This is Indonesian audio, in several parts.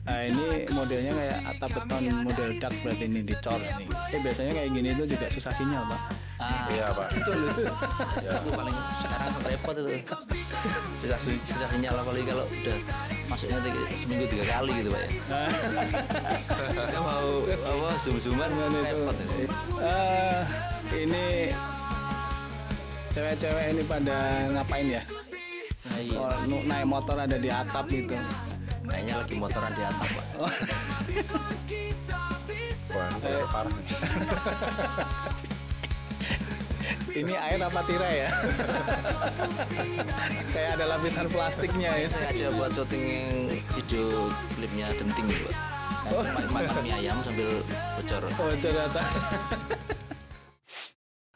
Nah, ini modelnya kayak atap beton model dak, berarti ini dicor nih. Biasanya kayak gini itu juga susah sinyal, Pak. Iya Pak. Ya. Itu paling sekarang repot itu. Susah sinyal apalagi kalau udah masuknya seminggu 3 kali gitu Pak ya. Kita mau zoom-zooman repot ini. Ini cewek-cewek ini pada ngapain ya? Nah, iya. Naik motor ada di atap gitu. Kayaknya lagi motoran di atap Pak. Wah, ini parah. Ini air apa tirai ya? Kayak ada lapisan plastiknya ya. Sengaja buat syuting video klipnya Denting gitu Pak. Makan mie ayam sambil bocor. Bocor data.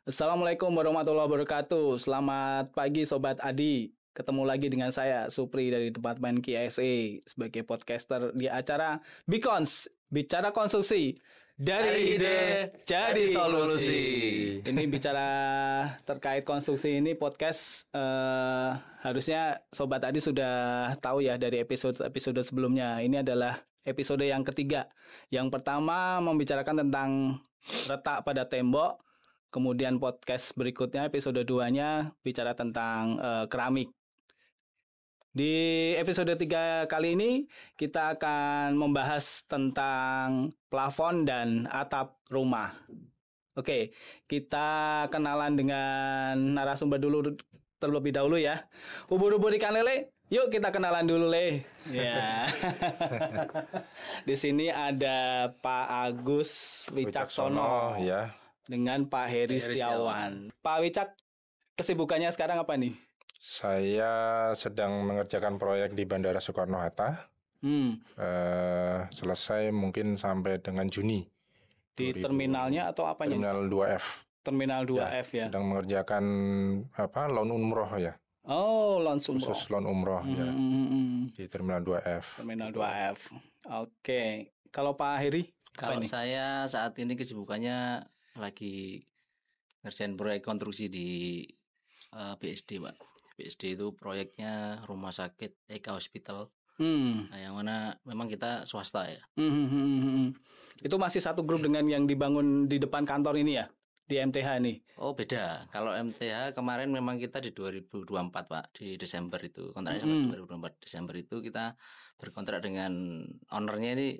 Assalamualaikum warahmatullahi wabarakatuh. Selamat pagi Sobat Adi. Ketemu lagi dengan saya Supri dari Departemen KSA sebagai podcaster di acara Bicons, bicara konstruksi. Dari ide jadi solusi. Ini bicara terkait konstruksi ini podcast harusnya Sobat Adi sudah tahu ya dari episode sebelumnya. Ini adalah episode yang ketiga. Yang pertama membicarakan tentang retak pada tembok. Kemudian podcast berikutnya episode 2-nya bicara tentang keramik. Di episode 3 kali ini kita akan membahas tentang plafon dan atap rumah. Oke, kita kenalan dengan narasumber dulu terlebih dahulu ya. Ubur-ubur ikan lele, yuk kita kenalan dulu Le. Ya. Di sini ada Pak Agus Wicaksono ya. Dengan Pak Heri Setiawan. Pak Wicak, kesibukannya sekarang apa nih? Saya sedang mengerjakan proyek di Bandara Soekarno-Hatta. Selesai mungkin sampai dengan Juni. Di terminalnya atau apanya? Terminal 2F. Terminal 2F ya. Sedang mengerjakan loan umroh ya. Oh, loan umroh. Khusus loan umroh ya. Di Terminal 2F. Terminal 2F. Oke. Kalau Pak Heri? Kalau saya saat ini kesibukannya lagi ngerjain proyek konstruksi di BSD Pak. BSD itu proyeknya rumah sakit Eka Hospital. Nah, yang mana memang kita swasta ya. Itu masih satu grup dengan yang dibangun di depan kantor ini ya? Di MTH nih? Oh beda. Kalau MTH kemarin memang kita di 2024 Pak. Di Desember itu. Kontraknya sampai 2024 Desember itu kita berkontrak dengan ownernya ini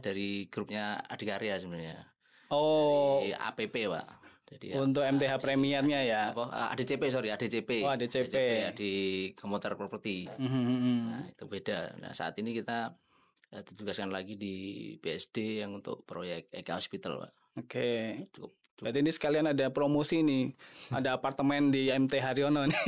dari grupnya Adikarya sebenarnya. Oh. Dari APP Pak. Jadi untuk MTH Premiernya ya. ADCP. Oh, ADCP. Di Komuter Property. Nah, itu beda. Nah, saat ini kita ditugaskan lagi di BSD yang untuk proyek Eka Hospital, Pak. Oke. Cukup. Berarti ini sekalian ada promosi nih. Ada apartemen di MT Haryono nih.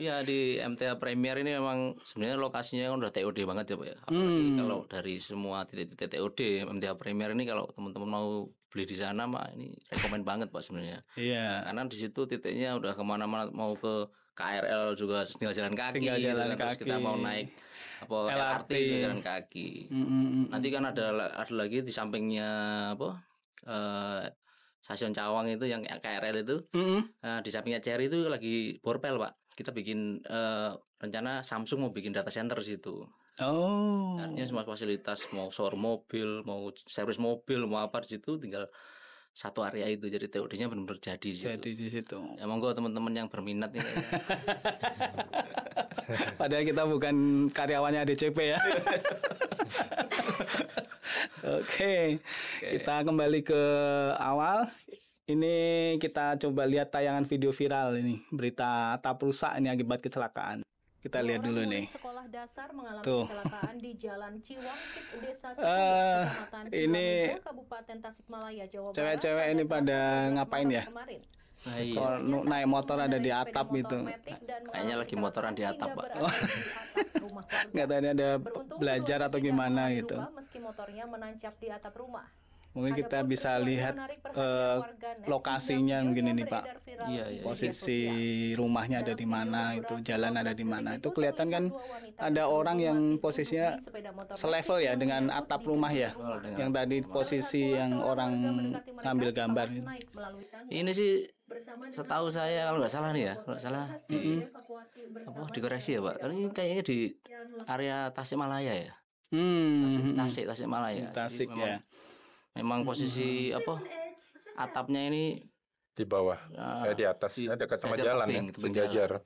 Iya, di MTH Premier ini memang sebenarnya lokasinya kan udah TOD banget ya Pak ya. Apalagi kalau dari semua titik-titik TOD MTH Premier ini kalau teman-teman mau beli di sana mah ini rekomen banget Pak sebenarnya. Iya. Karena di situ titiknya udah kemana-mana, mau ke KRL juga tinggal jalan kaki. Terus kita mau naik LRT jalan kaki. Nanti kan ada lagi di sampingnya stasiun Cawang itu yang KRL itu. Di sampingnya Cherry itu lagi borpel Pak. Kita bikin rencana Samsung mau bikin data center di situ. Oh. Artinya semua fasilitas, mau shower mobil, mau servis mobil, mau apa di situ tinggal satu area itu. Jadi TOD-nya benar-benar jadi di situ. Jadi di situ. Ya monggo teman-teman yang berminat nih. Padahal kita bukan karyawannya ADCP ya. Oke. Kita kembali ke awal. Ini kita coba lihat tayangan video viral ini. Berita atap rusak ini akibat kecelakaan. Kita lihat dulu nih. Sekolah dasar mengalami kecelakaan di Jalan Ciwangkit, Desa Kecamatan ini Kabupaten Tasikmalaya, Jawa Barat. Cewek-cewek ini pada ngapain ya? Nah, iya. Naik motor ada di atap gitu. Kayaknya lagi motoran di atap Pak. Nggak tahu ini ada belajar atau gimana gitu. Meski motornya menancap di atap rumah. Mungkin kita bisa lihat lokasinya mungkin ini Pak. Iya. Posisi rumahnya ada di mana, itu jalan ada di mana. Itu kelihatan kan ada orang yang posisinya selevel ya dengan atap rumah ya. Yang tadi posisi yang orang ngambil gambar. Ini sih setahu saya kalau nggak salah nih ya, kalau nggak salah dikoreksi ya Pak. Kalau ini kayaknya di area Tasikmalaya ya. Tasikmalaya. Tasik Jadi ya. memang posisi atapnya ini Di bawah, di atas, dekat sama jalan ya, sejajar.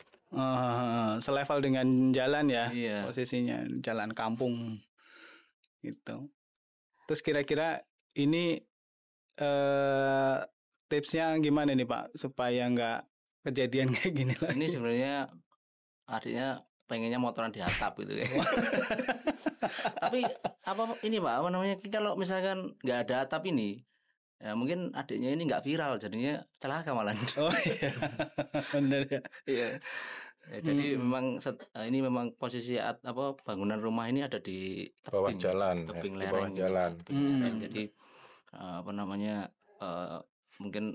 Selevel dengan jalan ya, Iya. posisinya jalan kampung gitu. Terus kira-kira ini tipsnya gimana nih Pak supaya nggak kejadian kayak gini lagi? Ini sebenarnya artinya pengennya motoran di atap gitu ya. Tapi ini Pak, apa namanya? Kalau misalkan nggak ada atap ini, ya mungkin adiknya ini nggak viral, jadinya celaka malah. Oh iya, bener ya. Iya. Ya, jadi memang ini memang posisi bangunan rumah ini ada di Bawah jalan, tebing di lereng, bawah gitu, jalan. tebing lereng. Jadi mungkin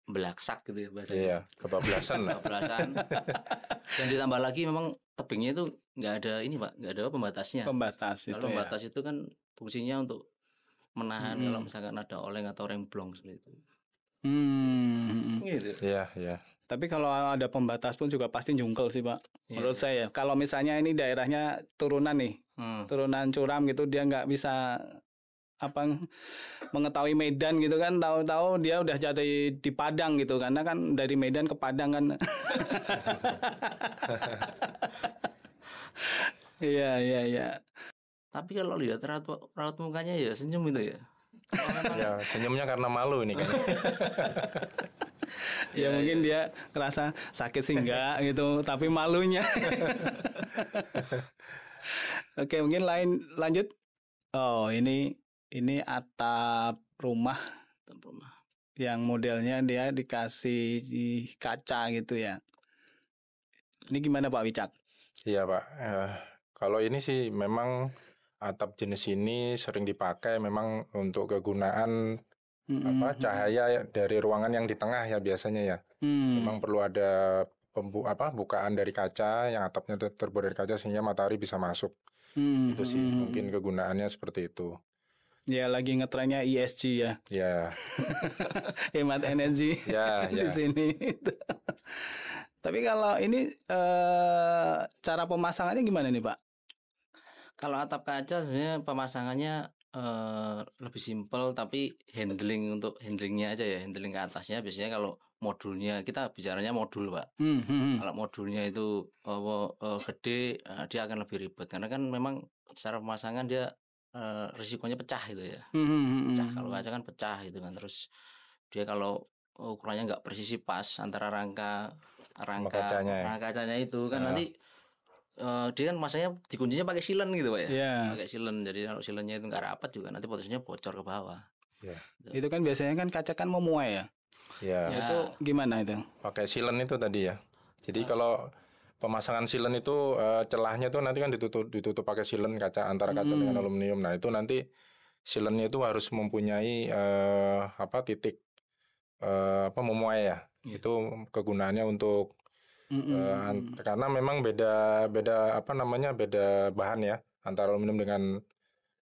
belaksak gitu ya bahasanya. Iya, kebablasan lah. Kebablasan. Dan ditambah lagi memang tebingnya itu nggak ada ini Pak, nggak ada pembatasnya. Pembatas itu Kalau ya. pembatas itu kan fungsinya untuk menahan kalau misalkan ada oleng atau remblong seperti itu. Gitu. Iya, iya. Tapi kalau ada pembatas pun juga pasti jungkel sih Pak. Iya. Menurut saya, kalau misalnya ini daerahnya turunan nih, turunan curam gitu, dia nggak bisa mengetahui medan gitu kan, tahu-tahu dia udah jadi di Padang gitu, karena kan dari Medan ke Padang kan. Iya. Tapi kalau lihat raut mukanya ya senyum itu ya. Ya, senyumnya karena malu ini kan. Ya mungkin dia ngerasa sakit sih enggak gitu, tapi malunya. Oke, mungkin lanjut. Oh, ini atap rumah yang modelnya dia dikasih kaca gitu ya. Ini gimana Pak Wicak? Iya Pak, kalau ini sih memang atap jenis ini sering dipakai memang untuk kegunaan cahaya dari ruangan yang di tengah ya biasanya ya. Memang perlu ada bukaan dari kaca yang atapnya terbuat dari kaca sehingga matahari bisa masuk. Itu sih mungkin kegunaannya seperti itu. Ya lagi ngetrennya ESG ya. Ya. Hemat energi di sini. Tapi kalau ini cara pemasangannya gimana nih Pak? Kalau atap kaca sebenarnya pemasangannya lebih simpel, tapi handlingnya aja ya, handling ke atasnya biasanya kalau modulnya, kita bicaranya modul Pak. Kalau modulnya itu gede, dia akan lebih ribet karena kan memang secara pemasangan dia risikonya pecah gitu ya. Pecah, kalau kaca kan pecah gitu kan. Terus dia kalau ukurannya nggak presisi pas antara rangka kacanya itu kan nanti dia kan masanya dikuncinya pakai silen gitu Pak ya. Pakai silen, jadi kalau silennya itu nggak rapat juga nanti posisinya bocor ke bawah. Itu kan biasanya kan kaca kan memuai ya. Itu gimana itu? Pakai silen itu tadi ya. Jadi kalau pemasangan silen itu celahnya tuh nanti kan ditutup pakai silen kaca antara kaca dengan aluminium. Nah itu nanti silennya itu harus mempunyai titik memuai ya. Itu kegunaannya untuk karena memang beda bahan ya antara aluminium dengan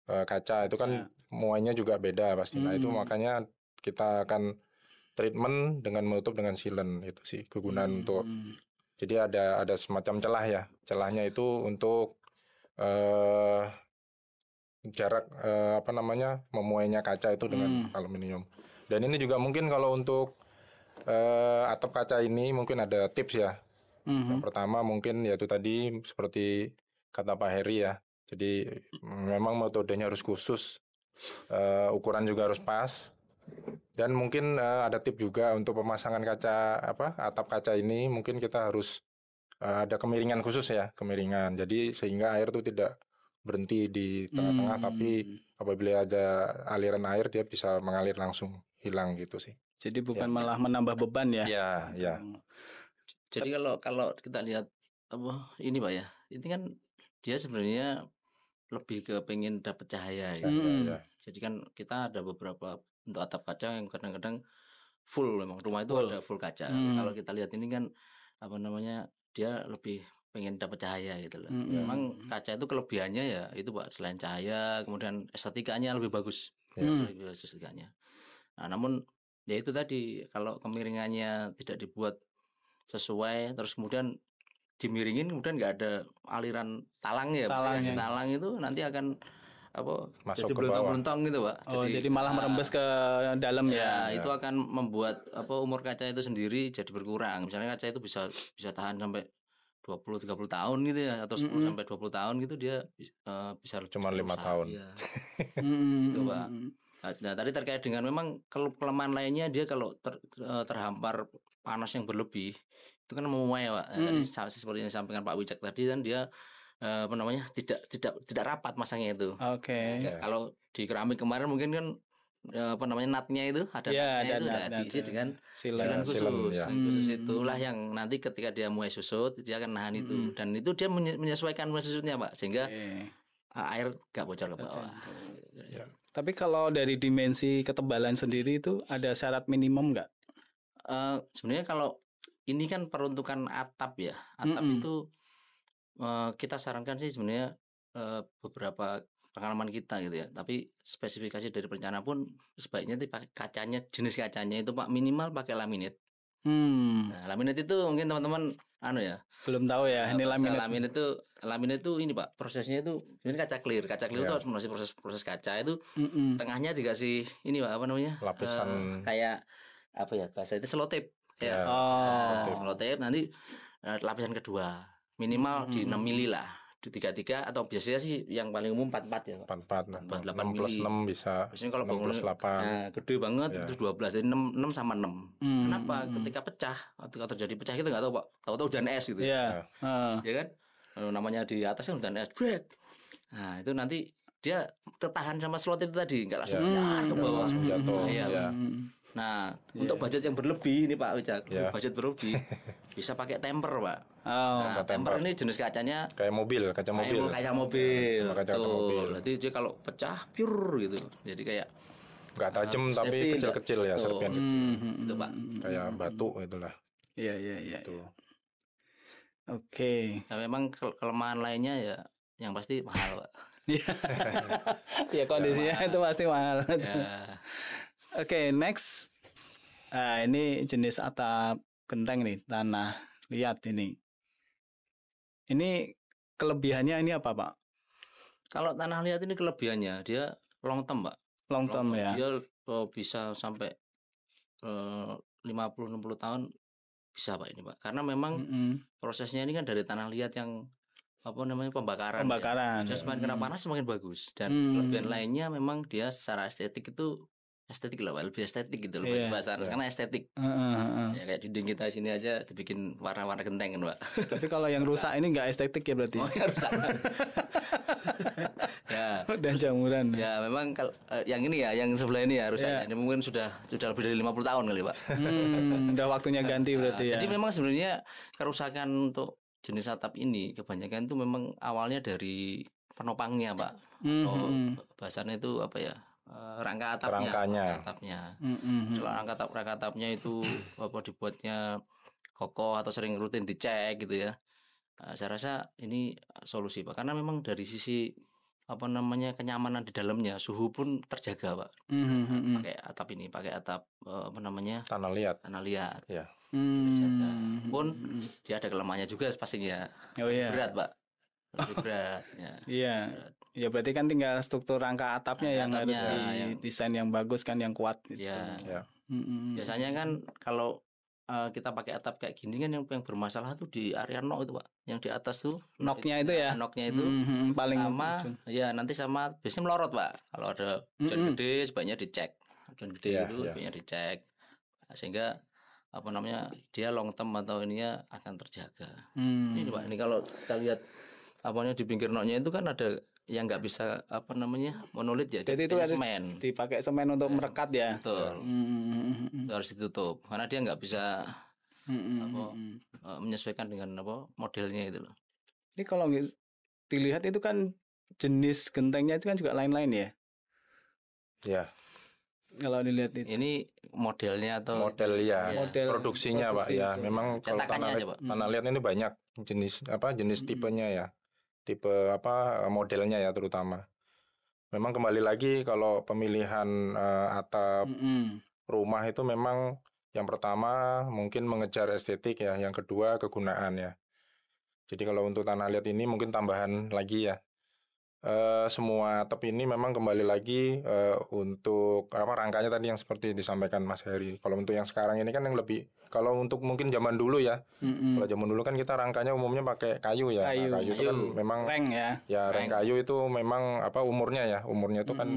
kaca itu kan muainya juga beda pasti. Nah itu makanya kita akan treatment dengan menutup dengan silen, itu sih kegunaan untuk. Jadi ada semacam celah ya. Celahnya itu untuk jarak memuainya kaca itu dengan aluminium. Dan ini juga mungkin kalau untuk atap kaca ini mungkin ada tips ya. Yang pertama mungkin yaitu tadi seperti kata Pak Heri ya. Jadi memang metodenya harus khusus, ukuran juga harus pas. Dan mungkin ada tips juga untuk pemasangan atap kaca ini mungkin kita harus ada kemiringan khusus ya, kemiringan. Jadi sehingga air itu tidak berhenti di tengah-tengah, tapi apabila ada aliran air dia bisa mengalir langsung hilang gitu sih. Jadi bukan malah menambah beban ya? Ya. Jadi kalau kita lihat ini Pak ya, ini kan dia sebenarnya lebih ke pengen dapat cahaya ya. Jadi kan kita ada beberapa untuk atap kaca yang kadang-kadang full, memang rumah itu ada full kaca. Kalau kita lihat ini kan dia lebih pengen dapat cahaya gitu loh. Memang kaca itu kelebihannya ya itu Pak, selain cahaya kemudian estetikanya lebih bagus. Lebih estetikanya. Nah, namun Ya itu tadi, kalau kemiringannya tidak dibuat sesuai, terus kemudian dimiringin, kemudian nggak ada aliran talang ya, Talangnya. talang itu nanti akan apa Masuk jadi ke bawah. belontong gitu Pak. Oh, jadi malah merembes ke dalam ya. ya itu akan membuat apa umur kaca itu sendiri jadi berkurang. Misalnya kaca itu bisa tahan sampai 20-30 tahun gitu ya, atau 10 sampai 20 tahun gitu, dia bisa Cuma 5 rusak, tahun. ya. Itu Pak. Nah, tadi terkait dengan memang kelemahan lainnya, dia kalau terhampar panas yang berlebih itu kan memuai Pak. Tadi seperti yang disampaikan Pak Wicak tadi kan, dia apa namanya tidak rapat masangnya itu. Oke. Kalau di keramik kemarin mungkin kan apa namanya natnya itu ada Ya, natnya itu ada udah diisi dengan silen khusus. ya. Khusus itulah yang nanti ketika dia mulai susut dia akan nahan itu, dan itu dia menyesuaikan mulai susutnya Pak, sehingga air gak bocor ke bawah. Ya. Tapi kalau dari dimensi ketebalan sendiri itu ada syarat minimum nggak? Sebenarnya kalau ini kan peruntukan atap ya, atap itu kita sarankan sih sebenarnya beberapa pengalaman kita gitu ya, tapi spesifikasi dari perencana pun sebaiknya kacanya, jenis kacanya itu Pak minimal pakai laminate. Nah, laminate itu mungkin teman-teman Belum tahu ya, ini laminate itu ini Pak, prosesnya itu ini kaca clear itu harus melalui proses kaca itu, tengahnya dikasih ini Pak, apa namanya, lapisan kayak apa ya bahasa itu, selotip ya. Selotip nanti lapisan kedua minimal di 6 mili lah, di 33, atau biasanya sih yang paling umum 44 ya Pak. 44, 8 6 plus mili. 6 bisa. Biasanya kalau 6 bangunan plus 8. gede banget itu 12, jadi 6 sama 6. Kenapa? Ketika pecah atau terjadi pecah kita nggak tahu Pak. Tahu-tahu hujan es gitu. Iya. Ya kan? Kalau namanya di atas kan hujan es, brek. Nah, itu nanti dia tertahan sama slot itu tadi, nggak langsung ke bawah. Langsung jatuh. Iya. Nah, untuk budget yang berlebih ini Pak Wicak, budget berlebih bisa pakai temper Pak. Nah, temper ini jenis kacanya kayak mobil, kaca mobil. Kayak mobil. Kaca mobil. Nanti dia kalau pecah pure gitu. Jadi kayak nggak tajam tapi kecil-kecil ya, serpihan kecil. Itu Pak. Kayak batu itulah. Iya. Oke. Nah, memang kelemahan lainnya ya yang pasti mahal Pak. Ya kondisinya itu pasti mahal. Ya. Oke, next. Nah, ini jenis atap genteng nih, tanah liat ini. Ini kelebihannya ini apa Pak? Kalau tanah liat ini kelebihannya dia long term Pak. Long term ya. Dia bisa sampai 50-60 tahun bisa Pak ini Pak. Karena memang prosesnya ini kan dari tanah liat yang apa namanya pembakaran. Dia semakin kena panas semakin bagus, dan kelebihan lainnya memang dia secara estetik lah, lebih estetik gitu loh, bahasa karena estetik. Ya kayak dinding kita sini aja dibikin warna-warna genteng kan Pak. Tapi kalau yang rusak ini nggak estetik ya berarti? Oh ya rusak. Ya. Dan jamuran. Ya memang kalau yang ini ya, yang sebelah ini ya rusak. Ini mungkin sudah lebih dari 50 tahun kali Pak. Udah waktunya ganti berarti ya. Jadi memang sebenarnya kerusakan untuk jenis atap ini kebanyakan itu memang awalnya dari penopangnya Pak. Atau bahasanya itu apa ya? Rangka atapnya. Kalau rangka atapnya itu apa dibuatnya kokoh atau sering rutin dicek gitu ya. Saya rasa ini solusi Pak, karena memang dari sisi apa namanya kenyamanan di dalamnya, suhu pun terjaga Pak. Pakai atap apa namanya tanah liat. Ya. Terjaga. Pun dia ada kelemahannya juga pastinya. Berat Pak. Lebih berat ya. Iya. Ya berarti kan tinggal struktur rangka atapnya yang harus didesain yang bagus kan, yang kuat gitu. Ya. Biasanya kan kalau kita pakai atap kayak gini kan yang bermasalah tuh di area nok itu Pak. Yang di atas tuh noknya itu ya. Noknya itu paling sama ya, nanti sama biasanya melorot Pak. Kalau ada hujan gede sebaiknya dicek. Hujan gede itu sebaiknya dicek. Sehingga apa namanya dia long term atau ininya akan terjaga. Ini Pak, ini kalau kita lihat apanya di pinggir noknya itu kan ada yang nggak bisa apa namanya monolit ya. Jadi itu harus semen. Dipakai semen untuk merekat ya. Betul. Harus ditutup karena dia nggak bisa menyesuaikan dengan apa modelnya itu loh. Ini kalau dilihat itu kan jenis gentengnya itu kan juga lain-lain ya. Ya. Kalau dilihat itu. Ini modelnya atau model produksinya Pak ya. Memang kalau tanah liat ini banyak jenis tipenya ya. Tipe modelnya ya terutama. Memang kembali lagi kalau pemilihan atap rumah itu memang yang pertama mungkin mengejar estetik ya, yang kedua kegunaan ya. Jadi kalau untuk tanah liat ini mungkin tambahan lagi ya. Semua atap ini memang kembali lagi untuk rangkanya tadi yang seperti disampaikan Mas Heri. Kalau untuk yang sekarang ini kan yang lebih, kalau untuk mungkin zaman dulu ya, kalau zaman dulu kan kita rangkanya umumnya pakai kayu ya. Kayu. Nah, kayu itu kan memang Reng ya. ya reng kayu itu memang umurnya itu kan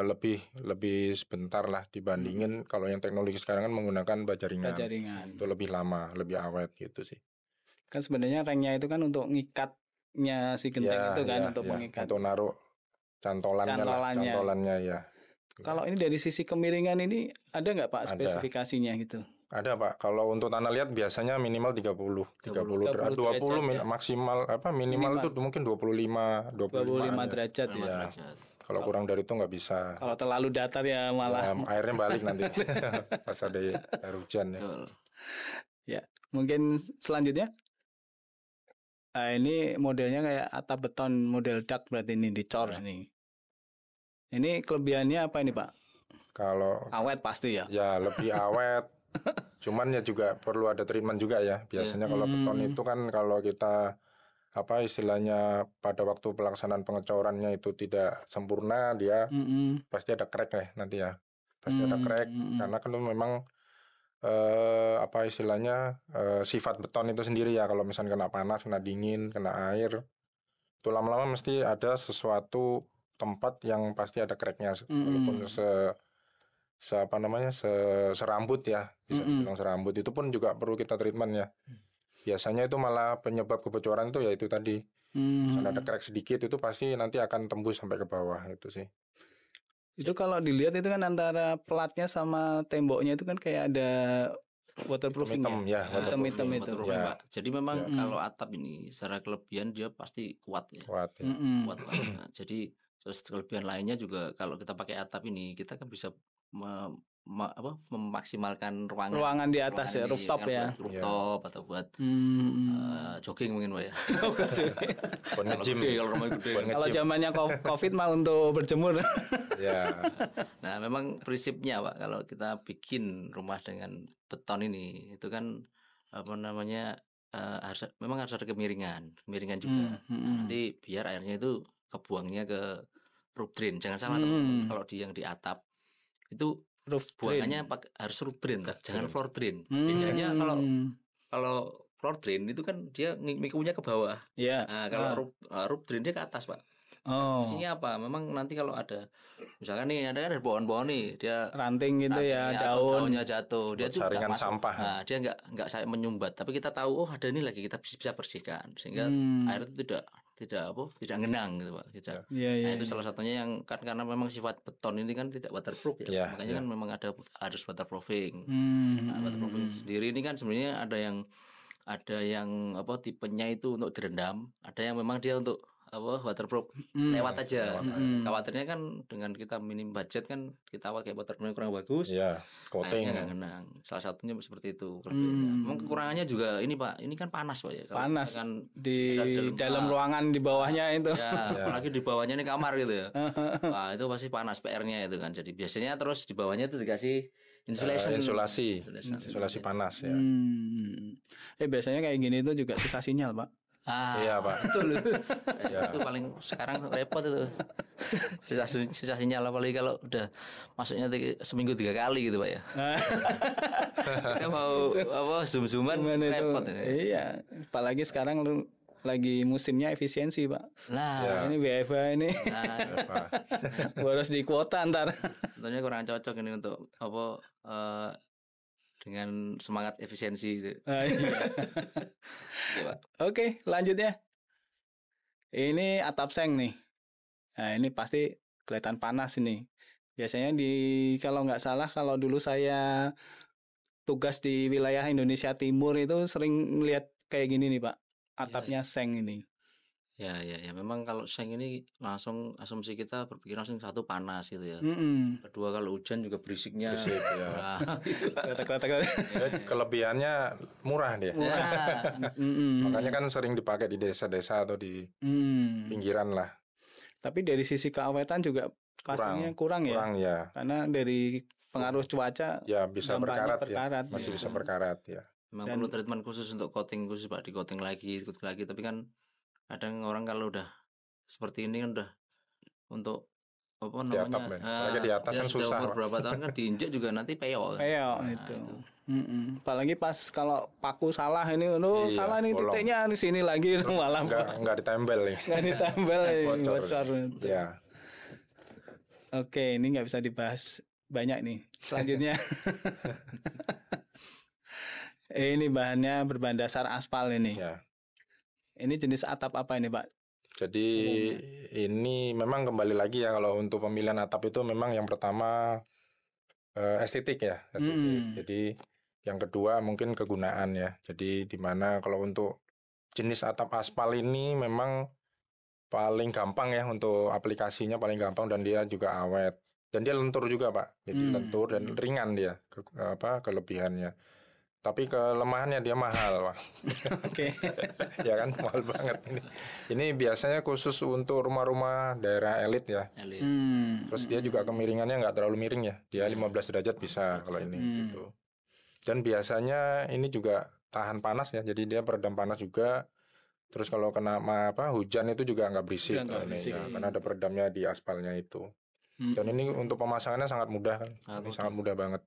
lebih sebentar lah dibandingin kalau yang teknologi sekarang kan menggunakan baja ringan. Itu lebih lama, lebih awet gitu sih. Kan sebenarnya rengnya itu kan untuk ngikatnya si genteng itu kan, untuk mengikat. Untuk naruh cantolannya ya. Kalau ini dari sisi kemiringan ini ada nggak Pak spesifikasinya gitu? Ada Pak. Kalau untuk tanah liat biasanya minimal 20 20 maksimal minimal itu mungkin 25 derajat ya. Kalau kurang dari itu nggak bisa. Kalau terlalu datar ya malah airnya balik nanti pas ada air hujan ya. Ya, mungkin selanjutnya. Nah, ini modelnya kayak atap beton model dak berarti ini dicor nih. Ini kelebihannya apa ini Pak? Kalau awet pasti ya. Ya lebih awet. Cuman ya juga perlu ada treatment juga ya. Biasanya kalau beton itu kan kalau kita istilahnya pada waktu pelaksanaan pengecorannya itu tidak sempurna, dia pasti ada crack ya nanti ya. Pasti ada crack karena kan memang istilahnya sifat beton itu sendiri ya, kalau misalnya kena panas, kena dingin, kena air, itu lama-lama mesti ada sesuatu tempat yang pasti ada cracknya, walaupun serambut ya, bisa dibilang serambut, itu pun juga perlu kita treatment ya. Biasanya itu malah penyebab kebocoran itu ya itu tadi. Misalnya ada crack sedikit itu pasti nanti akan tembus sampai ke bawah itu sih. Itu kalau dilihat itu kan antara platnya sama temboknya itu kan kayak ada waterproofing ya. Hitam itu. Ya. Jadi memang kalau atap ini secara kelebihan dia pasti kuat ya. Kuat banget. Jadi terus kelebihan lainnya juga kalau kita pakai atap ini kita kan bisa memaksimalkan ruangan di atas ya, rooftop ya, rooftop atau buat jogging mungkin Pak ya. Buat nge-gym kalau rumah gede. Kalau zamannya Covid mah untuk berjemur. Ya. Nah, memang prinsipnya Pak kalau kita bikin rumah dengan beton ini itu kan memang harus ada kemiringan juga. Nanti biar airnya itu kebuangnya ke roof drain. Jangan salah teman-teman, kalau yang di atap itu buangannya harus roof drain, jangan floor drain. Bedanya kalau floor drain itu kan dia ngikunya ke bawah. Nah, kalau roof drain dia ke atas Pak. Isinya apa? Memang nanti kalau ada misalkan nih ada pohon-pohon nih, dia ranting gitu ya, daunnya jatuh, dia tuh saringan sampah. Nah, dia nggak saya menyumbat, tapi kita tahu ada ini lagi, kita bisa bersihkan sehingga air itu tidak ngenang gitu Pak. Nah, itu salah satunya yang kan karena memang sifat beton ini kan tidak waterproof ya. Makanya kan memang harus waterproofing. Nah, waterproofing sendiri ini kan sebenarnya ada yang tipenya itu untuk direndam, ada yang memang dia untuk waterproof lewat aja. Khawatirnya kan dengan kita minim budget kan kita pakai waterproof kurang bagus. Coating nggak ngenang. Salah satunya seperti itu. Memang kekurangannya juga ini Pak. Ini kan panas Pak ya. Panas kan di dalam ruangan di bawahnya itu. Apalagi di bawahnya ini kamar gitu ya. Wah, itu pasti panas PR-nya itu kan. Jadi biasanya terus di bawahnya itu dikasih insulasi panas ya. Biasanya kayak gini itu juga susah sinyal Pak. Iya Pak. Betul. Itu paling sekarang repot itu. Susah sinyal, apalagi kalau udah masuknya seminggu 3 kali gitu Pak ya. Kita mau zoom-zooman repot ini. Iya, apalagi sekarang lu lagi musimnya efisiensi Pak. Nah, ini WiFi ini. Harus di kuota ntar. Tentunya kurang cocok ini untuk dengan semangat efisiensi gitu. Oke, lanjut ya. Ini atap seng nih. Nah, ini pasti kelihatan panas ini. Biasanya kalau nggak salah, kalau dulu saya tugas di wilayah Indonesia Timur itu sering melihat kayak gini nih Pak. Atapnya seng ini. Ya, memang kalau seng ini langsung asumsi kita berpikir langsung satu panas gitu ya. Kedua kalau hujan juga berisiknya. Ya. Kelebihannya murah dia. Makanya kan sering dipakai di desa-desa atau di pinggiran lah. Tapi dari sisi keawetan juga pastinya kurang ya. Ya. Karena dari pengaruh cuaca Ya bisa dampaknya berkarat, ya. Masih bisa berkarat ya. Memang perlu treatment khusus untuk coating khusus Pak, di coating lagi. Tapi kan kadang orang kalau udah seperti ini kan udah untuk apa Di atap, namanya? apalagi di atas kan sudah susah, umur Pak. berapa tahun kan diinjek juga nanti peyok. Peyok itu. Apalagi pas kalau paku salah ini, Iya, salah nih bolong. titiknya di sini lagi malah Enggak ditempel ya. nggak ditambal Bocor. bocor. Ya. Oke, ini nggak bisa dibahas banyak nih. Selanjutnya, ini bahannya berbahan dasar aspal ini. Ya. Ini jenis atap apa ini, Pak? Jadi ini memang kembali lagi ya, kalau untuk pemilihan atap itu memang yang pertama estetik ya, estetik. Jadi yang kedua mungkin kegunaan ya. Jadi di mana kalau untuk jenis atap aspal ini memang paling gampang ya, untuk aplikasinya paling gampang, dan dia juga awet. Dan dia lentur juga, Pak. Jadi lentur dan ringan dia, kelebihannya. Tapi kelemahannya dia mahal, Pak. Oke. Ya kan, mahal banget ini. Ini biasanya khusus untuk rumah-rumah daerah elit ya. Terus dia juga kemiringannya nggak terlalu miring ya. Dia 15 derajat bisa kalau ini gitu. Dan biasanya ini juga tahan panas ya. Jadi dia peredam panas juga. Terus kalau kena hujan itu juga nggak berisik, Nggak ini berisik. ya, karena ada peredamnya di aspalnya itu. Dan ini untuk pemasangannya sangat mudah kan. Ini sangat mudah banget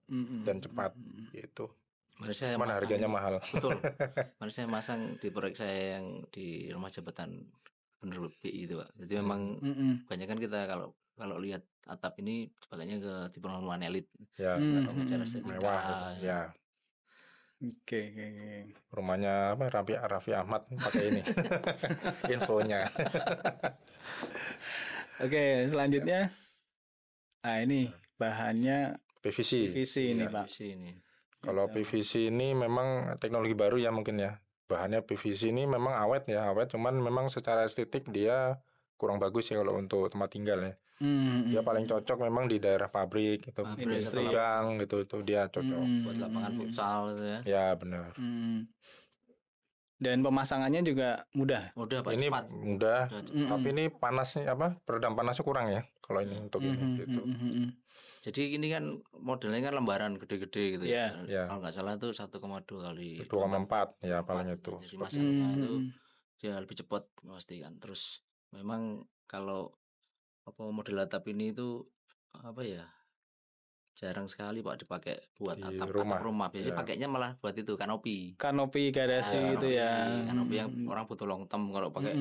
dan cepat gitu. Mari saya Cuman masang harganya ini. mahal. Betul. Mari saya masang di proyek saya yang di rumah jabatan Gubernur BI itu, Pak. Jadi memang banyak kan kita kalau lihat atap ini pakainya ke tipe perumahan elit. Ya, Kalau ngejar estetika. mewah gitu. Ya. Oke. Rumahnya Raffi Ahmad pakai ini. Infonya. Oke, selanjutnya. Nah, ini bahannya PVC. PVC ini, Ya. Pak. PVC ini. Kalau PVC ini memang teknologi baru ya mungkin ya. Bahannya PVC ini memang awet, cuman memang secara estetik dia kurang bagus ya kalau untuk tempat tinggal ya. Dia paling cocok memang di daerah pabrik gitu, Industri. gang gitu, itu dia cocok. Buat lapangan futsal gitu ya. Ya benar. Dan pemasangannya juga mudah. Mudah Pak, Ini cepat. mudah, Udah cepat. tapi ini panasnya peredam panasnya kurang ya kalau ini untuk ini gitu. Jadi ini kan modelnya kan lembaran gede-gede gitu ya. Ya. Kalau nggak salah tuh 1,2 kali 2,4 ya paling itu. Jadi masangnya itu dia lebih cepat pasti kan. Terus memang kalau model atap ini itu jarang sekali Pak dipakai buat Di atap rumah. rumah. Biasanya Ya. pakainya malah buat itu kanopi. Kanopi garasi gitu ya. Kanopi yang orang butuh long term. Kalau pakai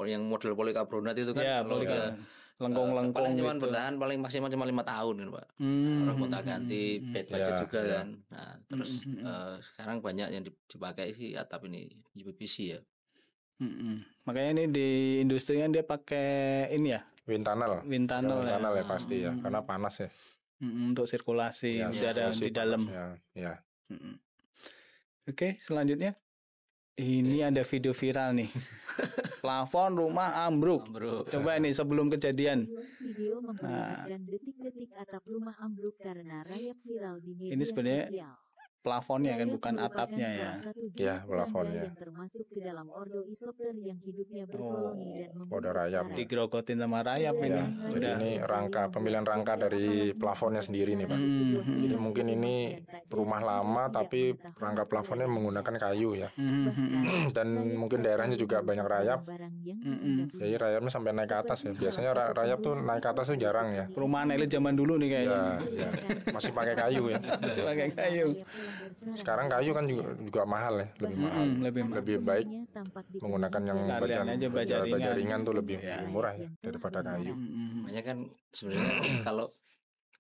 yang model polikarbonat itu kan Ya, kalau udah lengkung-lengkung paling cuma gitu. bertahan paling maksimal cuma 5 tahun kan Pak. Orang gonta ganti bed budget juga kan. Nah, terus sekarang banyak yang dipakai sih atap ini PVC ya. Makanya ini di industri kan dia pakai ini ya, Wind tunnel. wind tunnel ya. Ya pasti ya, karena panas ya. Untuk sirkulasi Ya, udara sirkulasi di dalam. panasnya, ya. Oke, selanjutnya ini ada video viral nih. Plafon rumah ambruk. Coba ini sebelum kejadian. Video memperlihatkan detik-detik atap rumah ambruk karena rayap viral di media Ini sebenarnya sosial. plafonnya kan, Rayap bukan merupakan atapnya ya. salah satu jenis Ya, serangga plafonnya. yang termasuk ke dalam ordo Isopter yang hidupnya berkoloni dan membunuh ordo rayap. sarang. Digerogotin sama rayap Ya, ini. jadi Udah. ini pemilihan rangka dari plafonnya sendiri nih Pak. Jadi mungkin ini rumah lama tapi rangka plafonnya menggunakan kayu ya. Dan mungkin daerahnya juga banyak rayap. Jadi rayapnya sampai naik ke atas ya. Biasanya rayap tuh naik ke atas tuh jarang ya. Perumahan elit zaman dulu nih kayaknya. Ya, masih pakai kayu ya. Masih pakai kayu. Sekarang kayu kan juga mahal ya, lebih mahal. Lebih baik menggunakan yang Sekalian aja baja baja ringan. ringan tuh lebih murah ya daripada kayu. Makanya kan sebenarnya kalau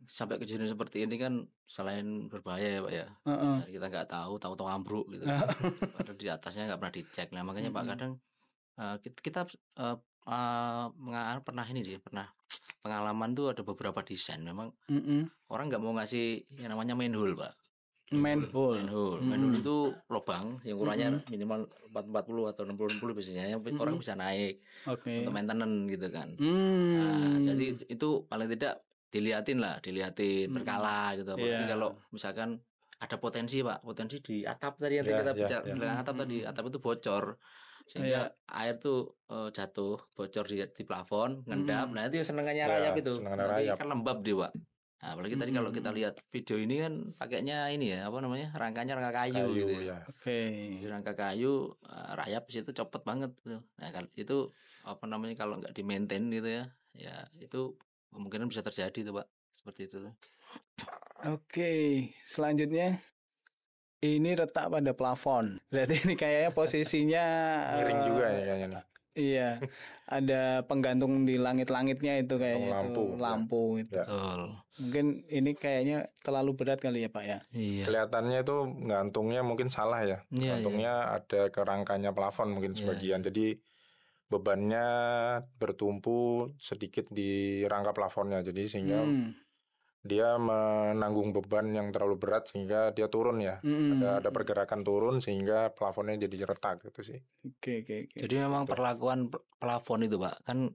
sampai kejadian seperti ini kan selain berbahaya ya Pak ya. Jadi kita nggak tahu ambruk gitu. Padahal di atasnya nggak pernah dicek. Nah makanya Pak kadang kita pernah pengalaman tuh ada beberapa desain memang orang nggak mau ngasih yang namanya manhole Pak. Manhole. Manhole itu lubang yang ukurannya minimal 440 atau 60 biasanya yang orang bisa naik Oke. untuk maintenance gitu kan. Nah, jadi itu paling tidak dilihatin berkala gitu. Apalagi kalau misalkan ada potensi di atap tadi yang kita bicara atap tadi, atap itu bocor sehingga air tuh jatuh bocor di plafon ngendap. Nah itu senengannya rayap itu. senengannya Nanti rayap. kan lembab dia Pak. Nah, apalagi tadi kalau kita lihat video ini kan pakainya ini ya, apa namanya, rangkanya rangka kayu gitu ya. Oke. Di rangka kayu, rayap situ copot banget gitu. Nah, kalau itu apa namanya, kalau nggak di maintain gitu ya, ya itu kemungkinan bisa terjadi tuh Pak, seperti itu tuh. Oke, selanjutnya ini retak pada plafon. Berarti ini kayaknya posisinya Miring juga ya kayaknya nih. Iya, ada penggantung di langit-langitnya itu kayaknya Lampu, itu lampu itu. Ya. Betul. Mungkin ini kayaknya terlalu berat kali ya Pak ya. Iya. Kelihatannya itu gantungnya mungkin salah ya. Iya, Gantungnya ada ke rangkanya plafon mungkin sebagian. Jadi bebannya bertumpu sedikit di rangka plafonnya. Jadi sehingga dia menanggung beban yang terlalu berat sehingga dia turun ya. Ada pergerakan turun sehingga plafonnya jadi retak gitu sih. Oke. Jadi memang perlakuan plafon itu Pak, kan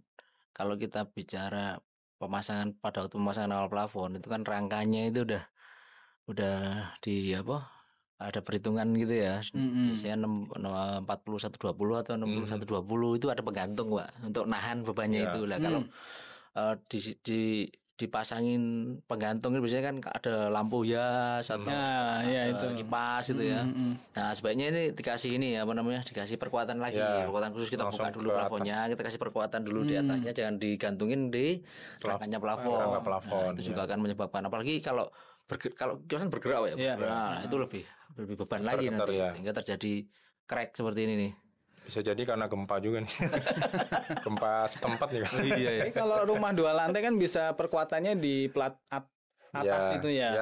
kalau kita bicara pada waktu pemasangan awal plafon itu kan rangkanya itu udah di apa? Ada perhitungan gitu ya. Biasanya 4120 atau 6120 itu ada penggantung Pak untuk nahan bebannya itu lah. Kalau dipasangin penggantung itu biasanya kan ada lampu hias atau kipas itu ya. Nah, sebaiknya ini dikasih dikasih perkuatan lagi, perkuatan khusus. Kita buka dulu plafonnya, kita kasih perkuatan dulu di atasnya, jangan digantungin di rangkanya plafon. Nah, itu juga akan menyebabkan, apalagi kalau kan bergerak ya. Nah, itu lebih beban lagi nanti sehingga terjadi crack seperti ini nih. Bisa jadi karena gempa juga nih. Gempa setempat nih. Iya. Kalau rumah 2 lantai kan bisa perkuatannya di plat atas itu ya,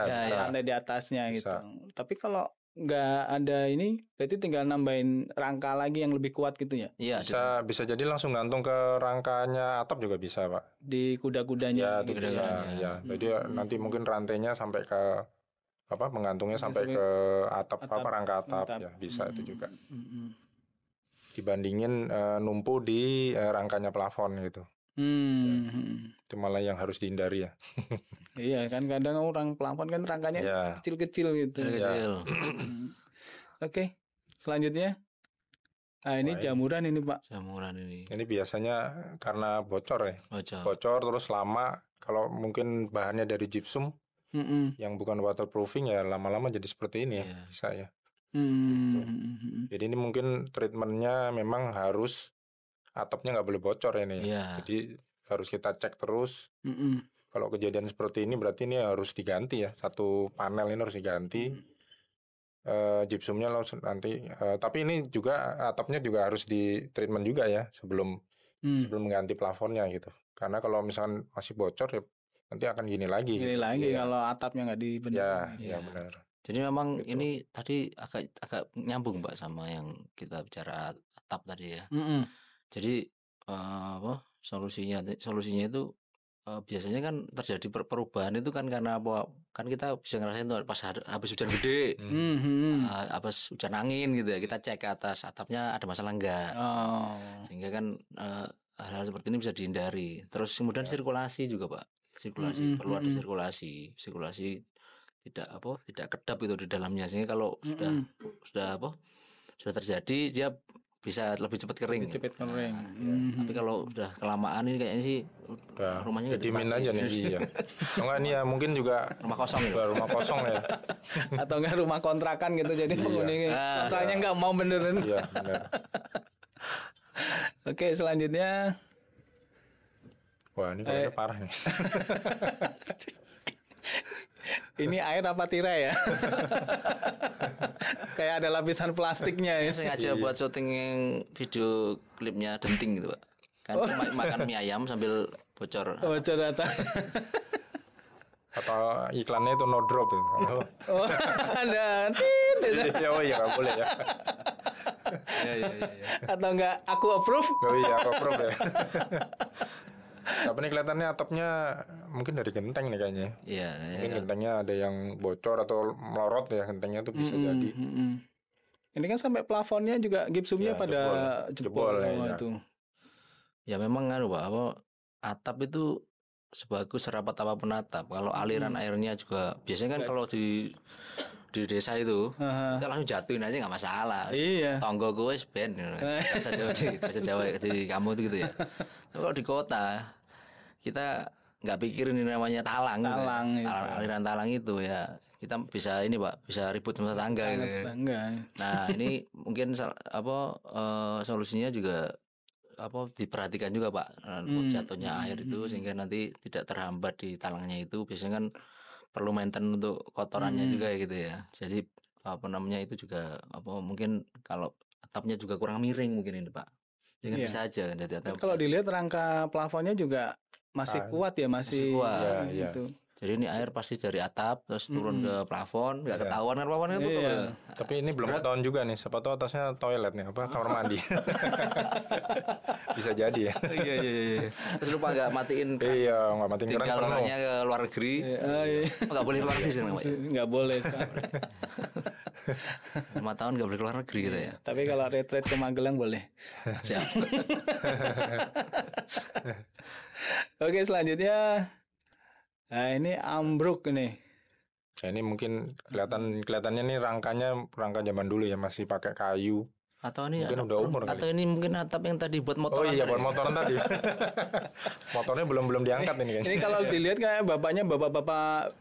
lantai di atasnya gitu. Tapi kalau nggak ada ini, berarti tinggal nambahin rangka lagi yang lebih kuat gitu ya? Iya. Bisa jadi langsung gantung ke rangkanya atap juga bisa Pak. Di kuda-kudanya. Ya, itu bisa. Ya. Jadi nanti mungkin rantainya sampai ke menggantungnya sampai ke atap. Rangka atap ya bisa itu juga. Dibandingin numpu di rangkanya plafon gitu. Itu malah yang harus dihindari ya. Iya kan, kadang orang plafon kan rangkanya kecil-kecil gitu. Kecil. Oke, selanjutnya. Nah, ini jamuran ini Pak. Jamuran ini. Ini biasanya karena bocor ya. Bocor terus lama. Kalau mungkin bahannya dari gypsum yang bukan waterproofing ya lama-lama jadi seperti ini ya. Bisa ya. Jadi ini mungkin treatmentnya memang harus atapnya nggak boleh bocor ini. Jadi harus kita cek terus. Kalau kejadian seperti ini berarti ini harus diganti ya. Satu panel ini harus diganti. Gypsumnya nanti. Tapi ini juga atapnya juga harus di treatment juga ya sebelum mengganti plafonnya gitu. Karena kalau misalkan masih bocor ya nanti akan gini lagi. Kalau atapnya nggak dibenerin. Ya benar. Jadi memang ini tadi agak nyambung Pak sama yang kita bicara atap tadi ya. Jadi solusinya itu biasanya kan terjadi perubahan itu kan karena apa? Kan kita bisa ngerasain tuh pas habis hujan gede, habis hujan angin gitu ya, kita cek ke atas atapnya ada masalah enggak. Sehingga kan hal-hal seperti ini bisa dihindari. Terus kemudian sirkulasi juga Pak. Perlu ada sirkulasi tidak kedap itu di dalamnya, sehingga kalau sudah terjadi dia bisa lebih cepat kering. Tapi kalau sudah kelamaan ini kayaknya sih rumahnya dimin aja nih. Iya. Enggak ini ya mungkin juga rumah kosong gitu. Rumah kosong ya. Atau enggak rumah kontrakan gitu, jadi penghuni kontraknya enggak mau benerin. Iya, benar. Oke, selanjutnya. Wah, ini kayaknya parah nih. Ini air apa tirai ya? Kayak ada lapisan plastiknya ya. Sengaja buat syuting yang video klipnya Denting gitu Pak. Kan makan mie ayam sambil bocor. Bocor data. Atau iklannya itu no drop ya. Ada. Oh iya nggak boleh ya. Iya. Atau enggak aku approve? Oh iya aku approve ya. Tapi ini kelihatannya atapnya mungkin dari genteng nih kayaknya. Iya. Mungkin gentengnya ada yang bocor atau melorot ya, gentengnya tuh bisa jadi. Ini kan sampai plafonnya juga gipsumnya pada jebol itu. Ya memang kan Pak, atap itu sebagus serapat apapun atap. Kalau aliran airnya juga biasanya kan kalau di desa itu kita langsung jatuhin aja nggak masalah. Iya. Tonggo gue ben bahasa Jawa di kamu itu gitu ya. Kalau di kota kita nggak pikir ini namanya talang, Talang gitu. itu. Aliran talang itu ya kita bisa ini Pak, bisa ribut sama tetangga gitu. Enggak. Nah ini mungkin solusinya juga diperhatikan juga Pak, jatuhnya air itu sehingga nanti tidak terhambat di talangnya itu. Biasanya kan perlu maintenance untuk kotorannya juga ya gitu ya. Jadi itu juga mungkin kalau atapnya juga kurang miring mungkin ini Pak. Dengan bisa aja jadi atap. Kalau dilihat rangka plafonnya juga masih kuat ya, masih kuat. gitu. Jadi ini air pasti dari atap terus turun ke plafon, nggak ketahuan kan plafonnya tutup. Tapi ini belum ketahuan juga nih, siapa tahu atasnya toilet nih, kamar mandi. Bisa jadi ya. Iya. Terus lupa nggak matiin keran. Iya, nggak matiin keran. Tinggal orangnya ke luar negeri. Nggak boleh keluar negeri sih namanya. Nggak boleh. 5 tahun nggak boleh keluar negeri gitu ya. Tapi kalau retreat ke Magelang boleh. Siap. Oke, selanjutnya. Nah, ini ambruk nih. Ya, ini mungkin kelihatannya nih rangka zaman dulu ya, masih pakai kayu. Atau ini mungkin udah umur atau kali. ini mungkin atap yang tadi buat motoran. Oh iya, buat motoran tadi. Motornya belum diangkat ini kayaknya. Ini kalau dilihat kayak bapaknya bapak-bapak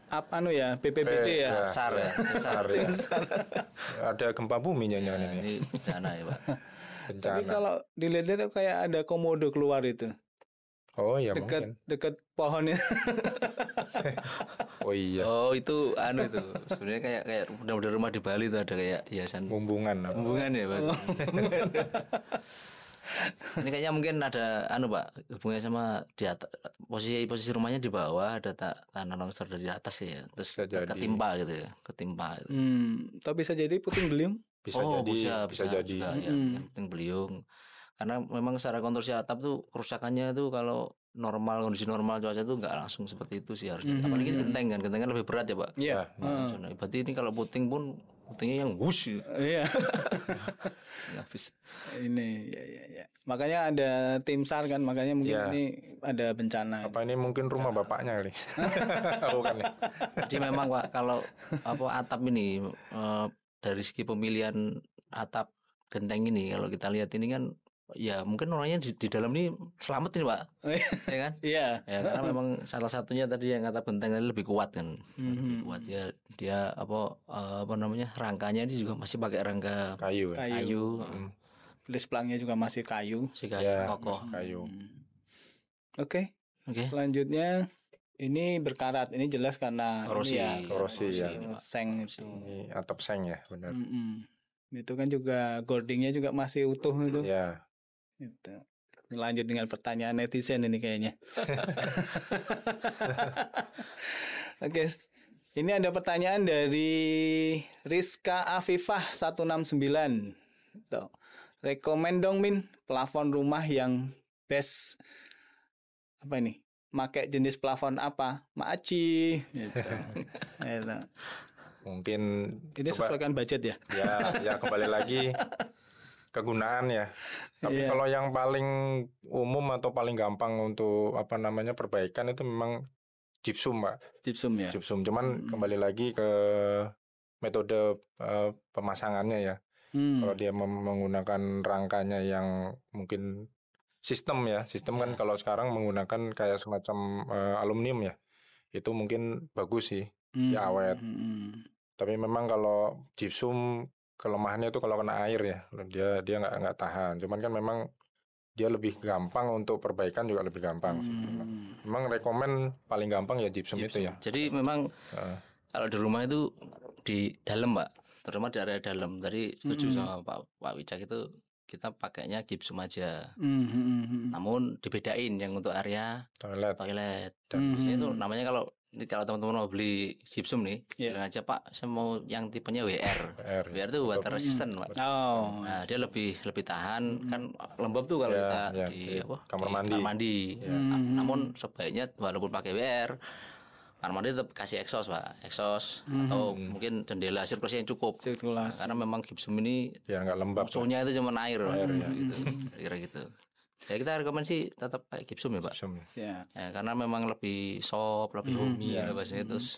BPBD ya. SAR ya. SAR ya. Ada gempa bumi jangan ini. Ini bencana ya Pak. Tapi kalau dilihat kayak ada komodo keluar itu. Oh iya mungkin. Dekat pohonnya. Oh iya. Oh itu itu. Sebenarnya kayak udah rumah di Bali itu ada kayak hiasan Bumbungan ya Pak. Ini kayaknya mungkin ada Pak, hubungannya sama di atas, posisi rumahnya di bawah, ada tanah longsor dari atas ya. Terus ketimpa gitu ya, ketimpa gitu. Tapi bisa jadi puting beliung. Bisa jadi. Juga, ya, yang puting beliung. Karena memang secara konstruksi atap tuh kerusakannya tuh kalau kondisi normal cuaca tuh nggak langsung seperti itu sih harusnya. Apalagi genteng kan lebih berat ya Pak. Iya. Berarti ini kalau putingnya yang wush. Iya. Habis. Ini ya. Makanya ada tim SAR kan, makanya mungkin ini ada bencana. Apa ini mungkin rumah bapaknya kali? Bukan ya. Jadi memang Pak kalau atap ini dari segi pemilihan atap genteng ini kalau kita lihat ini kan ya mungkin orangnya di dalam ini selamat ini Pak. Ya kan? Iya. Ya karena memang salah satunya tadi yang atap genteng lebih kuat kan. Lebih kuat ya dia rangkanya ini juga masih pakai rangka kayu. List plangnya juga masih kayu. Kokoh. Kayu. Oke. Selanjutnya ini berkarat. Ini jelas karena korosi ya. Seng itu. Ini atap seng ya, benar. Itu kan juga gordingnya juga masih utuh itu. Ya. Itu. Lanjut dengan pertanyaan netizen ini kayaknya. Oke. Ini ada pertanyaan dari Rizka Afifah 169. Tuh. Rekomen dong Min plafon rumah yang best pakai jenis plafon apa? Maaci gitu. Gitu. Mungkin ini sesuaikan budget ya. Ya kembali lagi kegunaan ya. Tapi kalau yang paling umum atau paling gampang untuk perbaikan itu memang gypsum, Pak. Gypsum ya. Gypsum. Cuman kembali lagi ke metode pemasangannya ya. Kalau dia menggunakan rangkanya yang mungkin sistem kan kalau sekarang menggunakan kayak semacam aluminium ya. Itu mungkin bagus sih. Dia awet. Tapi memang kalau gypsum kelemahannya itu kalau kena air ya, dia nggak tahan. Cuman kan memang dia lebih gampang untuk perbaikan juga lebih gampang. Memang rekomen paling gampang ya gypsum itu ya. Jadi memang kalau di rumah itu di dalam Pak, terutama di area dalam. Tadi setuju sama Pak Wicak itu kita pakainya gypsum aja. Namun dibedain yang untuk area toilet. Dan biasanya itu namanya kalau teman-teman mau beli gypsum nih, bilang aja Pak, saya mau yang tipenya WR. WR itu water resistant Pak. Nah, dia lebih tahan kan lembab tuh kalau kita di kamar mandi. Namun sebaiknya walaupun pakai WR, kamar mandi tetap kasih exhaust Pak, atau mungkin jendela sirkulasi yang cukup. Karena memang gypsum ini ya nggak lembab. Musuhnya itu cuma air gitu. Kira gitu. Ya kita rekomendasi tetap pakai gypsum ya Pak. Ya, karena memang lebih soft, lebih homey bahasanya, terus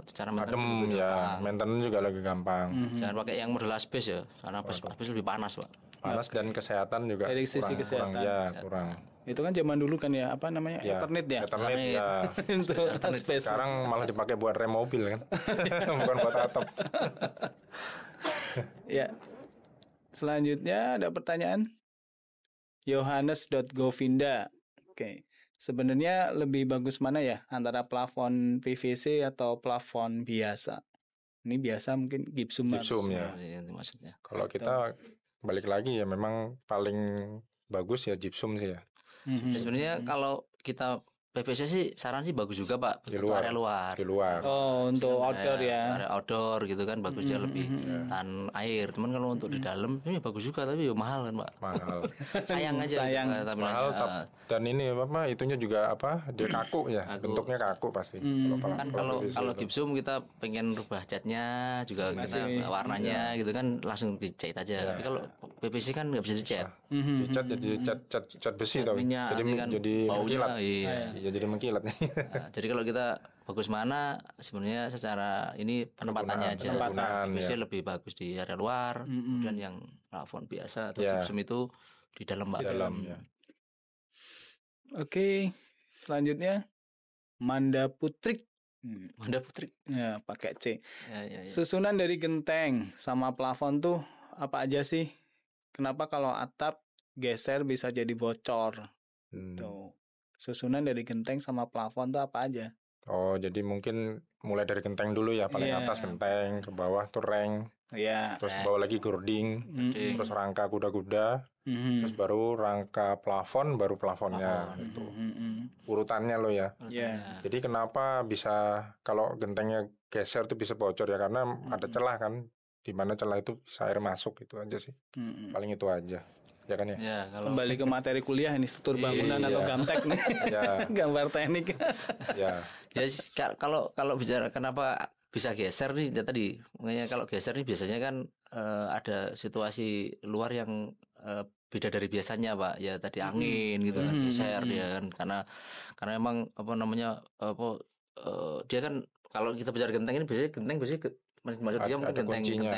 secara adem ya, maintenance juga lebih gampang. Jangan pakai yang model asbes ya, karena asbes lebih panas Pak. Panas dan kesehatan juga dari sisi kesehatan kurang. Itu kan zaman dulu kan ya, apa namanya? Ya, Ethernet ya. Ethernet ya. Untuk space. Sekarang malah dipakai buat rem mobil kan. Bukan buat atap. Ya. Selanjutnya ada pertanyaan. Yohanes.govinda. Oke. Sebenarnya lebih bagus mana ya antara plafon PVC atau plafon biasa? Ini biasa mungkin gypsum. Gypsum ya. Itu maksudnya. Kalau kita balik lagi ya memang paling bagus ya gypsum sih ya. Ya, sebenarnya kalau kita PVC sih saran sih bagus juga Pak Di untuk luar. area luar. Di luar. Oh, untuk outdoor ya. Area outdoor gitu kan bagus dia lebih tahan air. Cuman kalau untuk di dalam ini bagus juga tapi ya mahal kan Pak. Mahal. Sayang aja Sayang. gitu, tampilannya. Mahal dan ini apa itunya juga apa dia kaku ya. Bentuknya kaku pasti. Kan kalau gypsum kita pengen rubah catnya juga kita warnanya gitu kan langsung dicat aja. Tapi kalau PVC kan nggak bisa dicat. dicat jadi cat besi tau. Minyak Jadi nanti kan jadi baunya, mengkilat. iya. Iya jadi mengkilat. Nah, jadi kalau kita bagus mana sebenarnya secara ini penempatannya aja. Penggunaan, PVC ya. lebih bagus di area luar, kemudian yang plafon biasa atau Ya. gypsum itu di dalam Pak. Di dalam ya. Oke. Selanjutnya Manda Putrik. Manda Putri. Ya, pakai C. Ya. Susunan dari genteng sama plafon tuh apa aja sih? Kenapa kalau atap geser bisa jadi bocor? Tuh. Susunan dari genteng sama plafon tuh apa aja? Oh jadi mungkin mulai dari genteng dulu ya paling Iya. atas genteng ke bawah tuh reng Ya. terus ke bawah lagi gording terus rangka kuda-kuda terus baru rangka plafon baru plafonnya gitu. Urutannya lo ya. Ya. Jadi kenapa bisa kalau gentengnya geser tuh bisa bocor ya karena ada celah kan di mana celah itu bisa air masuk itu aja sih. Paling itu aja. Ya kan ya? Ya, kalau Kembali ke materi kuliah ini struktur bangunan atau gamtek nih. Ya. Gambar teknik. Ya. jadi kalau bicara kenapa bisa geser nih ya tadi makanya kalau geser nih biasanya kan ada situasi luar yang beda dari biasanya Pak ya tadi angin gitu kan geser dia kan karena emang apa namanya dia kan kalau kita bicara genteng ini biasanya maksud dia mungkin Ada kuncinya.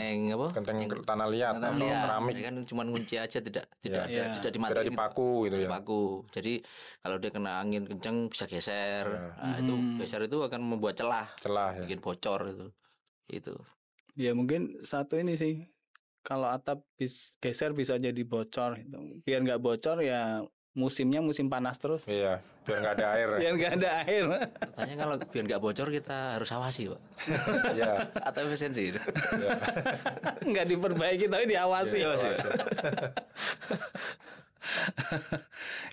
Genteng tanah liat atau keramik. ya kan cuma kunci aja tidak Ya. tidak Beda dimatiin dipaku gitu ya. dipaku. Jadi kalau dia kena angin kencang bisa geser. Nah, itu geser itu akan membuat celah, Celah ya. bikin bocor itu. Itu. Ya mungkin satu ini sih. Kalau atap geser bisa jadi bocor gitu. Biar nggak bocor ya musimnya musim panas terus. Iya, biar nggak ada air. Biar nggak ada air. Katanya kalau biar nggak bocor kita harus awasi, Pak. Iya. Atau efisiensi. Nggak diperbaiki tapi diawasi.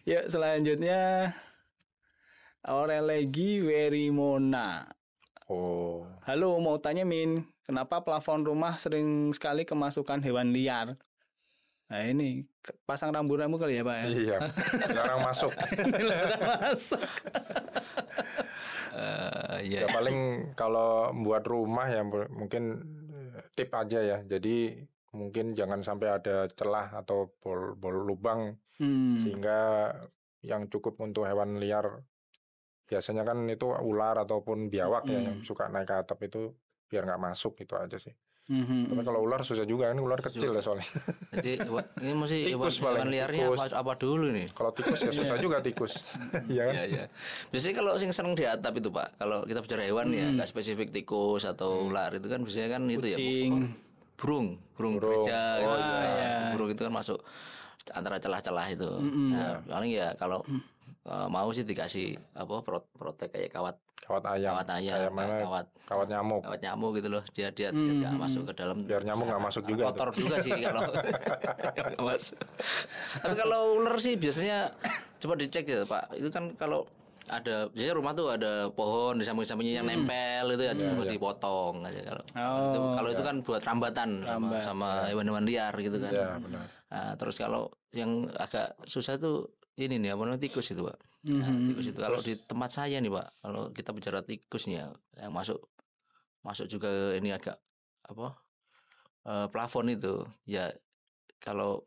Yuk selanjutnya Aurelegi Werimona. Oh. Halo, mau tanya Min, kenapa plafon rumah sering sekali kemasukan hewan liar? Nah ini pasang rambu-rambu kali ya Pak ya? Iya. Dilarang masuk. Dilarang masuk. Ya paling kalau buat rumah ya mungkin tip aja ya. Jadi mungkin jangan sampai ada celah atau bol lubang sehingga yang cukup untuk hewan liar biasanya kan itu ular ataupun biawak ya yang suka naik ke atap itu biar nggak masuk itu aja sih. Tapi kalau ular susah juga, ini ular kecil ya soalnya. Jadi ini mesti Tikus hewan paling, liarnya tikus. apa dulu nih? Kalau tikus ya susah juga tikus. Iya kan? Iya. Biasanya kalau sing seneng di atap itu Pak, kalau kita bicara hewan ya nggak spesifik tikus atau ular itu kan biasanya kan itu ya Kucing. burung gereja gitu. Burung itu kan masuk antara celah-celah itu. Nah, paling ya kalau mau sih dikasih apa protek kayak kawat Kawat ayam, kawat nyamuk. kawat nyamuk gitu loh dia nggak masuk ke dalam Biar nyamuk nggak masuk juga. kotor juga sih kalau nggak masuk. Tapi kalau ular sih biasanya coba dicek ya Pak itu kan kalau ada biasanya rumah tuh ada pohon di samping-sampingnya yang nempel itu ya cuma dipotong aja kalau itu kan buat rambatan sama hewan-hewan liar gitu kan. Iya, benar. Nah, terus kalau yang agak susah tuh ini nih apa namanya tikus itu Pak. Nah, tikus itu kalau di tempat saya nih Pak, kalau kita bicara tikusnya yang masuk juga ini agak apa plafon itu ya kalau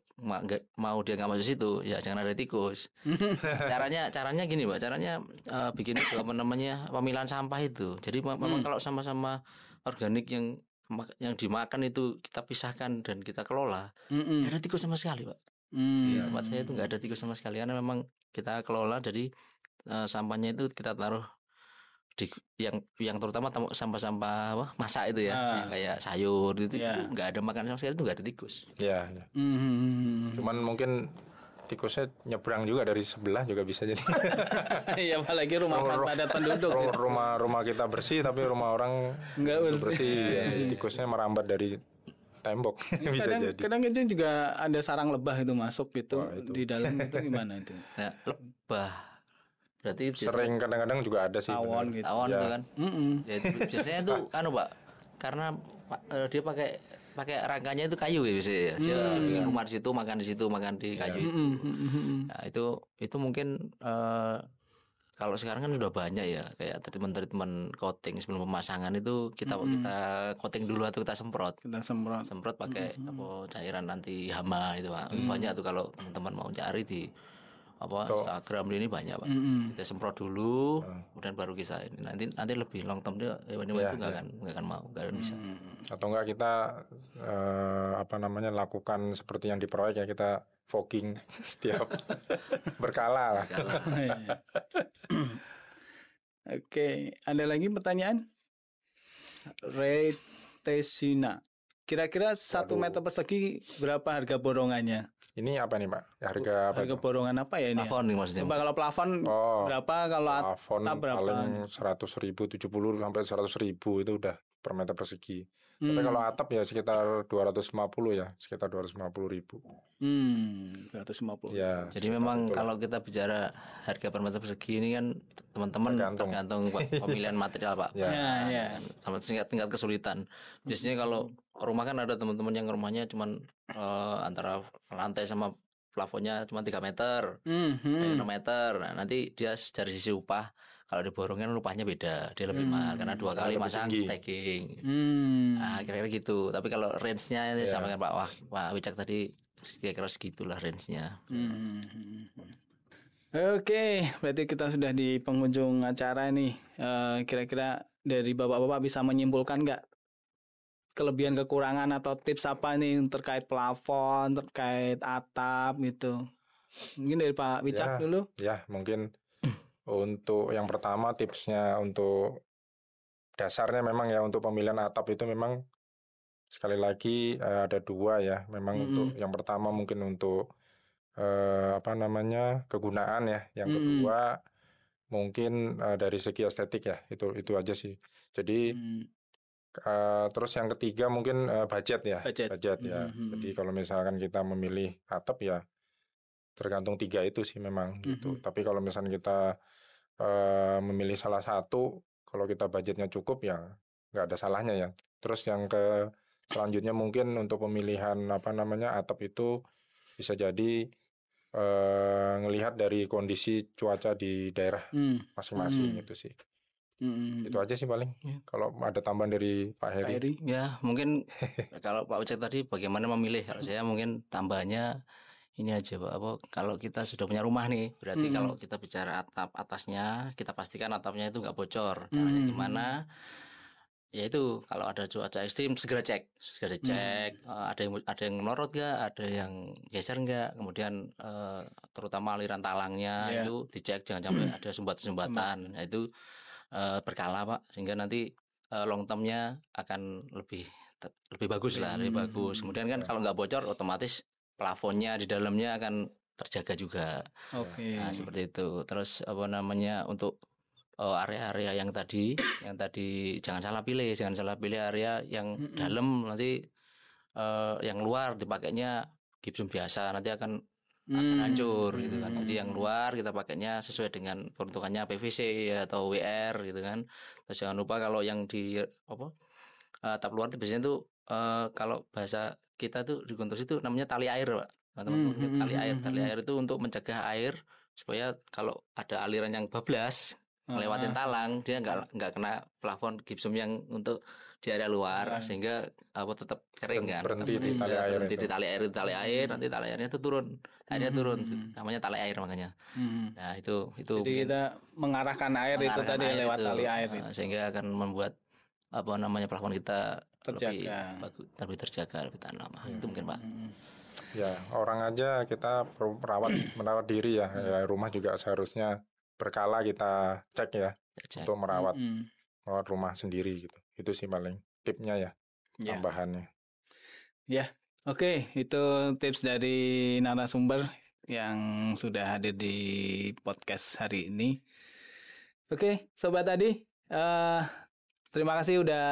mau dia nggak masuk situ ya jangan ada tikus. caranya gini Pak, caranya bikin itu apa namanya pemilahan sampah itu. Jadi memang kalau sama-sama organik yang dimakan itu kita pisahkan dan kita kelola, tidak ada tikus sama sekali Pak. Di tempat saya itu nggak ada tikus sama sekali karena memang kita kelola, jadi sampahnya itu kita taruh di yang terutama sampah-sampah apa masak itu ya, yang kayak sayur itu nggak ada makanan sama sekali, itu nggak ada tikus. Ya. Cuman mungkin tikusnya nyebrang juga dari sebelah juga bisa jadi. Iya, apalagi rumah padat penduduk. Rumah kita bersih tapi rumah orang nggak bersih. Ya. Tikusnya merambat dari tembok. Bisa jadi. Kadang itu juga ada sarang lebah itu masuk gitu. Di dalam itu gimana itu? Nah, lebah berarti sering kadang-kadang juga ada sih. Tawon gitu. Tawon itu kan. Ya, biasanya itu Pak, karena dia pakai rangkanya itu kayu ya biasanya ya. Dia bikin rumah di situ, makan di kayu itu. Nah, itu mungkin kalau sekarang kan sudah banyak ya, kayak treatment coating sebelum pemasangan itu kita coating dulu atau kita semprot. Semprot pakai cairan anti hama itu Pak. Banyak tuh kalau teman-teman mau cari di Instagram ini banyak Pak. Kita semprot dulu, kemudian baru kita ini. Nanti lebih long term dia hewan-hewan itu nggak akan mau, nggak akan bisa. Atau enggak kita lakukan seperti yang di proyek ya, kita fogging setiap berkala lah. Oke, ada lagi pertanyaan? Ray Tesina, kira-kira 1 meter persegi berapa harga borongannya? Ini apa nih Pak? Harga borongan apa ya ini? Plafon nih maksudnya. Coba kalau plafon berapa, kalau plafon atap berapa? Paling 100.000, 70 sampai 100.000 itu udah per meter persegi. Tapi kalau atap ya sekitar 250 ya, sekitar 250.000. 250. Ya. Jadi memang kalau kita bicara harga per meter persegi ini kan teman-teman tergantung pemilihan material Pak. Ya. Sama tingkat kesulitan. Biasanya kalau rumah kan ada teman-teman yang rumahnya cuman antara lantai sama plafonnya cuma 3 meter, 6 meter. Nah, nanti dia dari sisi upah, kalau di borongan upahnya beda, dia lebih mahal karena 2 kali masang stacking. Nah, kira-kira gitu. Tapi kalau range-nya ini sama kan Pak Wicak tadi, kira-kira segitulah range-nya. Oke, berarti kita sudah di penghujung acara nih. Kira-kira dari bapak-bapak bisa menyimpulkan nggak kelebihan kekurangan atau tips apa nih terkait plafon, terkait atap gitu? Mungkin dari Pak Wicak dulu. Ya, mungkin untuk yang pertama tipsnya untuk dasarnya memang ya, untuk pemilihan atap itu memang sekali lagi ada 2 ya. Memang untuk yang pertama mungkin untuk kegunaan ya. Yang kedua mungkin dari segi estetik ya. Itu aja sih. Jadi terus yang ketiga mungkin budget ya. Jadi kalau misalkan kita memilih atap ya tergantung 3 itu sih memang gitu. Tapi kalau misalkan kita memilih salah satu, kalau kita budgetnya cukup ya nggak ada salahnya ya. Terus yang selanjutnya mungkin untuk pemilihan atap itu bisa jadi ngelihat dari kondisi cuaca di daerah masing-masing itu sih. Itu aja sih paling. Kalau ada tambahan dari Pak Heri. Ya mungkin kalau Pak Wicak tadi bagaimana memilih, kalau saya mungkin tambahannya ini aja Pak, kalau kita sudah punya rumah nih, berarti kalau kita bicara atap atasnya, kita pastikan atapnya itu nggak bocor. Caranya gimana? Ya itu, kalau ada cuaca ekstrim segera cek, ada yang melorot nggak, ada yang geser nggak, kemudian terutama aliran talangnya itu dicek, jangan sampai ada sumbatan. Nah, itu berkala Pak, sehingga nanti long termnya akan lebih bagus lah, lebih bagus. Kemudian kan kalau nggak bocor, otomatis plafonnya di dalamnya akan terjaga juga. Nah, seperti itu. Terus untuk area-area yang tadi jangan salah pilih area yang dalam, nanti yang luar dipakainya gipsum biasa, nanti akan hancur gitu kan. Jadi yang luar kita pakainya sesuai dengan peruntukannya PVC atau WR gitu kan. Terus jangan lupa kalau yang di atap luar itu biasanya tuh kalau bahasa kita tuh di konstruksi itu namanya tali air Pak. Teman-teman, tali air itu untuk mencegah air supaya kalau ada aliran yang bablas ngelewatin talang, dia nggak kena plafon gipsum yang untuk di area luar, sehingga tetap kering kan. Berhenti di tali air. Tali air, nanti tali airnya itu turun. Airnya turun, namanya tali air makanya. Nah, itu jadi kita mengarahkan air itu tadi lewat tali air itu. Sehingga akan membuat plafon kita lebih terjaga, lebih tahan lama. Itu mungkin Pak. Ya, orang aja kita merawat diri ya. Ya, rumah juga seharusnya berkala kita cek ya Cek. untuk merawat Mm-mm. rumah sendiri gitu. Itu sih paling tipnya ya, Ya. tambahannya. Ya, oke, itu tips dari narasumber yang sudah hadir di podcast hari ini. Oke, Sobat Adi, terima kasih udah